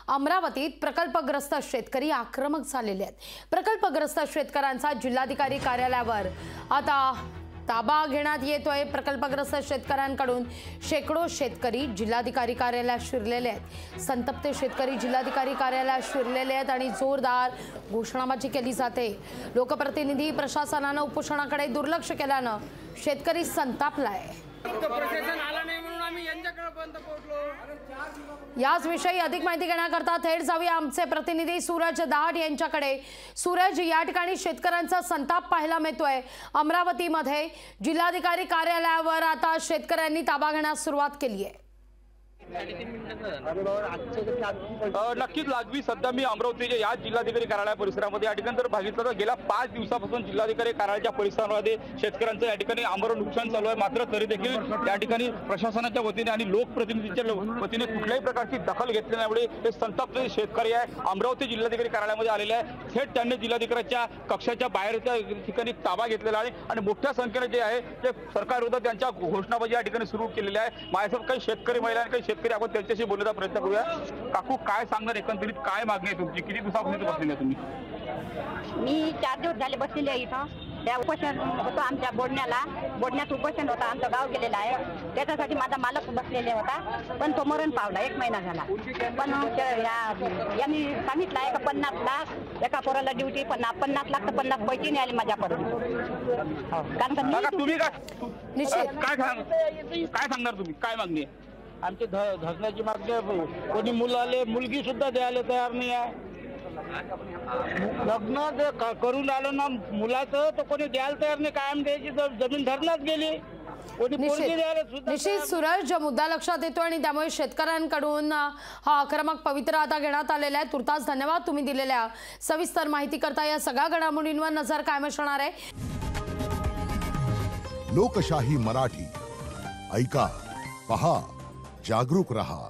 अमरावतीत प्रकल्पग्रस्त शेतकरी आक्रमक झालेले आहेत। प्रकल्पग्रस्त शेतकऱ्यांचा जिल्हाधिकारी कार्यालयावर आता ताबा घेण्यात येतोय। प्रकल्पग्रस्त शेतकऱ्यांकडून शेकडो शेतकरी जिल्हाधिकारी कार्यालयात शिरलेले आहेत। संतप्त शेतकरी जिल्हाधिकारी कार्यालयात शिरलेले आहेत आणि जोरदार घोषणाबाजी केली जाते। लोकप्रतिनिधी प्रशासनाने उपोषणाकडे दुर्लक्ष केल्याने शेतकरी संतापलाय। याच विषयी अधिक माहिती घेण्याकरता थेट जाऊया आमचे प्रतिनिधी सूरज दहाड यांच्याकडे। सूरज, या ठिकाणी शेतकऱ्यांचा संताप पाहायला मिळतोय। अमरावतीमध्ये जिल्हाधिकारी कार्यालयावर आता शेतकऱ्यांनी ताबा घेण्यास सुरुवात केली आहे। नक्कीच लागवी सध्या मी अमरावतीच्या या जिल्हाधिकारी कार्यालय परिसरामध्ये या ठिकाणी जर बघितलं तर गेल्या 5 दिवसापासून जिल्हाधिकारी कार्यालयाच्या परिसरामध्ये शेतकऱ्यांचं या ठिकाणी आमरण नुकसान चालू आहे। मात्र तरी देखील या ठिकाणी प्रशासनाच्या वतीने आणि लोकप्रतिनिधींच्या वतीने कुठल्याही प्रकारची दखल घेतल्यामुळे हे संतप्त शेतकरी आहे अमरावती जिल्हाधिकारी कार्यालयामध्ये आलेले आहे। थेट त्यांनी जिल्हाधिकाऱ्यांच्या कक्षाच्या बाहेरच्या ठिकाणी ताबा घेतलेला आहे आणि मोठ्या संख्येने जे आहे ते सरकारविरुद्ध त्यांच्या घोषणाबाजी या ठिकाणी सुरू केलेल्या आहे। माझ्यासोबत काही शेतकरी महिला आणि काही शेतकरी आपण त्यांच्याशी बोलण्याचा प्रयत्न करूया। काकू, काय सांगणार एकंदरीत काय मागणी आहे तुमची? किती दिवसापासून बसलेले आहे तुम्ही? मी 4 दिवस झाले बसलेले आहे इथं। त्या उपोषण होतं आमच्या बोडण्यात उपोषण होतं। आमचं गाव गेलेलं आहे, त्याच्यासाठी माझा मालक बसलेला होता, पण तो मरण पावला 1 महिना झाला। पण यांनी सांगितलं आहे का 50 लाख एका पोराला ड्युटी, पण 50 लाख तर 50 पैसे नाही आले माझ्यापर्यंत। कारण तुम्ही काय सांगणार, तुम्ही काय मागणी आहे? आमची धरण्याची मागणी आहे। कोणी मुलाले मुलगी सुद्धा द्यायला तयार नाही आहे। लग्न जे करून आलं ना मुलाचं, तर कोणी द्यायला तयार नाही। कायम द्यायची जमीन धरणात गेली, कोणी पोरगी द्यायला सुद्धा। निश्चित सूरज, मुद्दा लक्षात येतो आणि त्यामुळे शेतकऱ्यांकडून हा आक्रमक पवित्र आता घेण्यात आलेला आहे। तुर्तास धन्यवाद तुम्ही दिलेल्या सविस्तर माहिती करता। या सगळ्या घडामोडींवर नजर कायम असणार आहे। लोकशाही मराठी ऐका, पहा, जागरूक रहा।